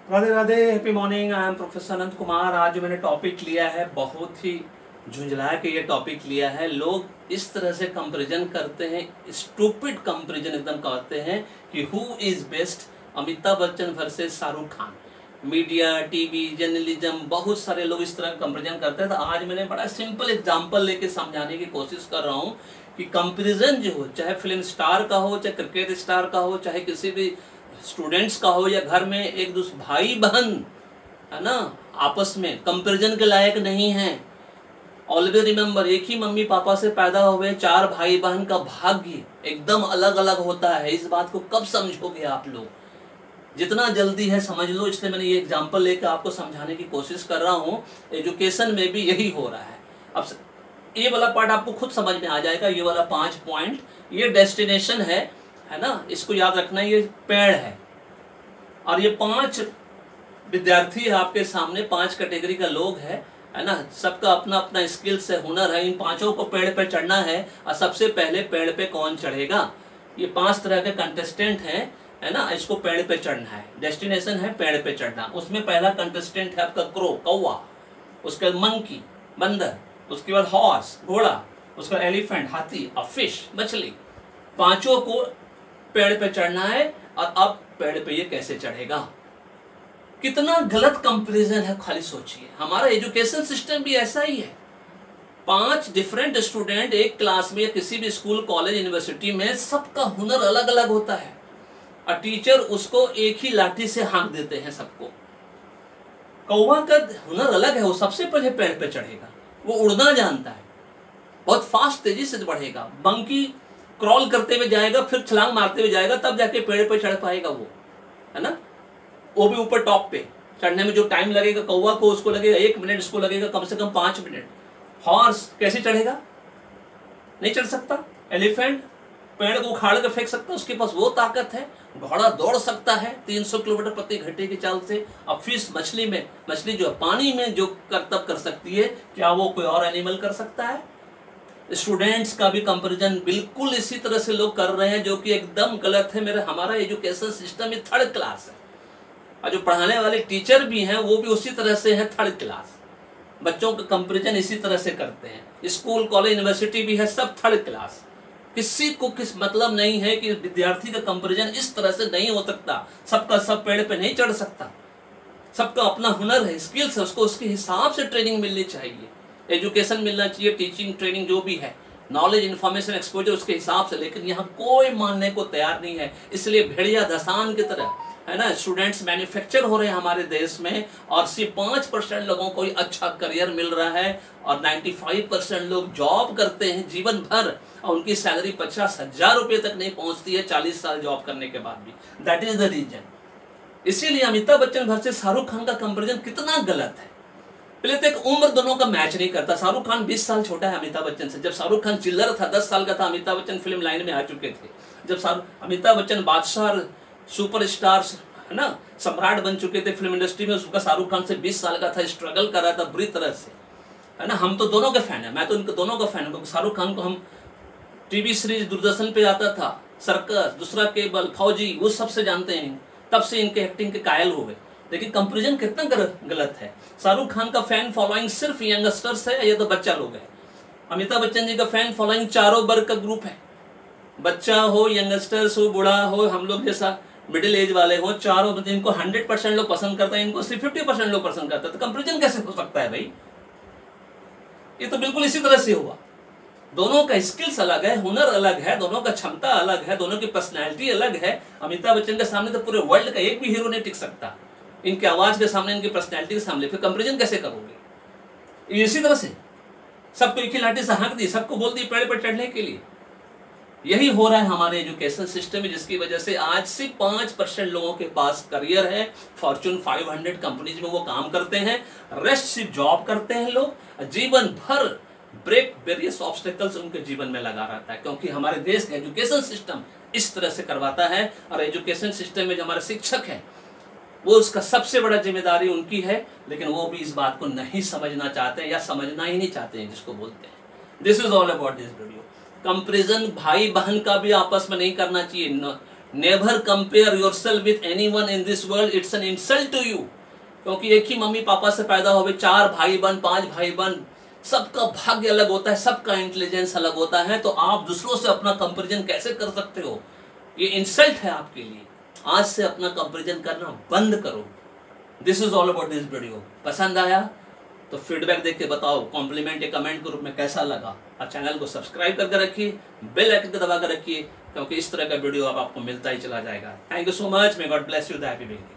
Radhe Radhe, happy morning. I am professor Anant Kumar. आज जो मैंने टॉपिक लिया है बहुत ही झुंझला के ये टॉपिक लिया है। लोग इस तरह से कंपैरिजन करते हैं, स्टूपिड कंपैरिजन एकदम करते हैं कि who is best, Amitabh Bachchan versus Shahrukh Khan. Media, TV, journalism, बहुत सारे लोग इस तरह कंपैरिजन करते हैं। तो आज मैंने बड़ा सिंपल एग्जांपल लेके समझाने की कोशिश कर रहा हूँ कि कंपैरिजन जो हो, चाहे फिल्म स्टार का हो, चाहे क्रिकेट स्टार का हो, चाहे किसी भी स्टूडेंट्स का हो, या घर में एक दूसरे भाई बहन है ना, आपस में कंपैरिजन के लायक नहीं है। ऑलवेज रिमेंबर, एक ही मम्मी पापा से पैदा हुए 4 भाई बहन का भाग्य एकदम अलग अलग होता है। इस बात को कब समझोगे आप लोग? जितना जल्दी है समझ लो, इसलिए मैंने ये एग्जांपल लेकर आपको समझाने की कोशिश कर रहा हूँ। एजुकेशन में भी यही हो रहा है। अब ये वाला पार्ट आपको खुद समझ में आ जाएगा। ये वाला 5 पॉइंट, ये डेस्टिनेशन है ना, इसको याद रखना। ये पेड़ है और ये 5 विद्यार्थी है आपके सामने, 5 कैटेगरी का लोग है ना। सबका अपना अपना स्किल्स है, हुनर है। इन 5 को पेड़ पे चढ़ना है और सबसे पहले पेड़ पे कौन चढ़ेगा, ये 5 तरह के कंटेस्टेंट हैं है ना। इसको पेड़ पे चढ़ना है, डेस्टिनेशन है पेड़ पे चढ़ना। उसमें पहला कंटेस्टेंट है आपका क्रो, कौवा। उसके बाद मंकी, बंदर। उसके बाद हॉर्स, घोड़ा। उसके बाद एलिफेंट, हाथी। और फिश, मछली। 5 को पेड़ पे चढ़ना है। और अब पेड़ पे ये कैसे चढ़ेगा? कितना गलत कंपैरिजन है, खाली सोचिए। हमारा एजुकेशन सिस्टम भी ऐसा ही है। 5 डिफरेंट स्टूडेंट एक क्लास में, किसी भी स्कूल, कॉलेज, यूनिवर्सिटी में, सबका हुनर अलग अलग होता है और टीचर उसको एक ही लाठी से हाँक देते हैं सबको। कौवा का हुनर अलग है, वो सबसे पहले पेड़ पे चढ़ेगा, वो उड़ना जानता है, बहुत फास्ट तेजी से बढ़ेगा। मंकी क्रॉल करते हुए जाएगा, फिर छलांग मारते हुए जाएगा, तब जाके पेड़ पे चढ़ पाएगा वो, है ना। वो भी ऊपर टॉप पे चढ़ने में जो टाइम लगेगा, कौवा को उसको लगेगा 1 मिनट, इसको लगेगा कम से कम 5 मिनट। हॉर्स कैसे चढ़ेगा? नहीं चढ़ सकता। एलिफेंट पेड़ को उखाड़ कर फेंक सकता है, उसके पास वो ताकत है। घोड़ा दौड़ सकता है 300 किलोमीटर प्रति घंटे की चाल से। अब फिश, मछली में, मछली जो पानी में जो करतब कर सकती है, क्या वो कोई और एनिमल कर सकता है? स्टूडेंट्स का भी कंपैरिजन बिल्कुल इसी तरह से लोग कर रहे हैं, जो कि एकदम गलत है। हमारा एजुकेशन सिस्टम ही 3rd क्लास है और जो पढ़ाने वाले टीचर भी हैं वो भी उसी तरह से है, 3rd क्लास। बच्चों का कंपैरिजन इसी तरह से करते हैं। स्कूल, कॉलेज, यूनिवर्सिटी भी है, सब 3rd क्लास। किसी को किस मतलब नहीं है कि विद्यार्थी का कंपैरिजन इस तरह से नहीं हो सकता। सबका सब पेड़ पे नहीं चढ़ सकता। सबका अपना हुनर है, स्किल्स है, उसको उसके हिसाब से ट्रेनिंग मिलनी चाहिए, एजुकेशन मिलना चाहिए, टीचिंग, ट्रेनिंग जो भी है, नॉलेज, इन्फॉर्मेशन, एक्सपोजर, उसके हिसाब से। लेकिन यहाँ कोई मानने को तैयार नहीं है। इसलिए भेड़िया धसान की तरह, है ना, स्टूडेंट्स मैन्युफैक्चर हो रहे हैं हमारे देश में और सिर्फ 5% लोगों को ही अच्छा करियर मिल रहा है और 95% लोग जॉब करते हैं जीवन भर और उनकी सैलरी 50,000 रुपये तक नहीं पहुंचती है 40 साल जॉब करने के बाद भी। That is the reason. इसीलिए अमिताभ बच्चन वर्सेस शाहरुख खान का कंपैरिजन कितना गलत है। पहले तो एक उम्र दोनों का मैच नहीं करता। शाहरुख खान 20 साल छोटा है अमिताभ बच्चन से। जब शाहरुख खान चिल्लर था, 10 साल का था, अमिताभ बच्चन फिल्म लाइन में आ चुके थे। जब अमिताभ बच्चन बादशाह, सुपरस्टार, है ना, सम्राट बन चुके थे फिल्म इंडस्ट्री में, उसका शाहरुख खान से 20 साल का था, स्ट्रगल कर रहा था बुरी तरह से, है ना। हम तो दोनों के फैन है, मैं तो इनके दोनों का फैन हूँ। शाहरुख खान को हम टीवी सीरीज दूरदर्शन पे आता था, सर्कस, दूसरा केबल, फौजी, वो सबसे जानते हैं। तब से इनके एक्टिंग के कायल हो गए। लेकिन कंपैरिजन कितना गलत है। शाहरुख खान का फैन फॉलोइंग सिर्फ यंगस्टर्स है, ये तो बच्चा लोग है। अमिताभ बच्चन जी का फैन फॉलोइंग चारों वर्ग का ग्रुप है, बच्चा हो, यंगस्टर्स हो, बूढ़ा हो, हम लोग जैसा मिडिल एज वाले हो, चारों। इनको 100% लोग पसंद करते हैं, इनको सिर्फ 50% लोग पसंद करते हैं। तो कंपैरिजन कैसे हो सकता है भाई? ये तो बिल्कुल इसी तरह से हुआ। दोनों का स्किल्स अलग है, हुनर अलग है, दोनों का क्षमता अलग है, दोनों की पर्सनैलिटी अलग है। अमिताभ बच्चन के सामने तो पूरे वर्ल्ड का एक भी हीरो नहीं टिक सकता। इनकी आवाज के सामने, इनकी पर्सनैलिटी के सामने फिर कंपैरिजन कैसे करोगे? इसी तरह से सबको एक ही लाठी से हाँक दी, सबको बोल दी पेड़ पर चढ़ने के लिए। यही हो रहा है हमारे एजुकेशन सिस्टम में, जिसकी वजह से आज सिर्फ 5% लोगों के पास करियर है। फॉर्च्यून 500 कंपनीज में वो काम करते हैं, रेस्ट सिर्फ जॉब करते हैं लोग। जीवन भर ब्रेक वेरियस ऑब्स्टेकल्स उनके जीवन में लगा रहता है, क्योंकि हमारे देश का एजुकेशन सिस्टम इस तरह से करवाता है। और एजुकेशन सिस्टम में जो हमारे शिक्षक हैं, वो उसका सबसे बड़ा जिम्मेदारी उनकी है। लेकिन वो भी इस बात को नहीं समझना चाहते हैं, या समझना ही नहीं चाहते हैं, जिसको बोलते हैं। This is all about this video. Comparison भाई बहन का भी आपस में नहीं करना चाहिए। Never compare yourself with anyone in this world, it's an insult to you. क्योंकि एक ही मम्मी पापा से पैदा हुए 4 भाई बहन 5 भाई बहन, सबका भाग्य अलग होता है, सबका इंटेलिजेंस अलग होता है, तो आप दूसरों से अपना कंपैरिजन कैसे कर सकते हो? ये इंसल्ट है आपके लिए। आज से अपना कंपैरिजन करना बंद करो। This is all about this video. पसंद आया तो फीडबैक देख के बताओ, कॉम्प्लीमेंट या कमेंट के रूप में कैसा लगा। और चैनल को सब्सक्राइब करके रखिए, बेल आइकन को दबा कर रखिए, क्योंकि इस तरह का वीडियो अब आपको मिलता ही चला जाएगा। Thank you so much. May God bless you. The happy beginning.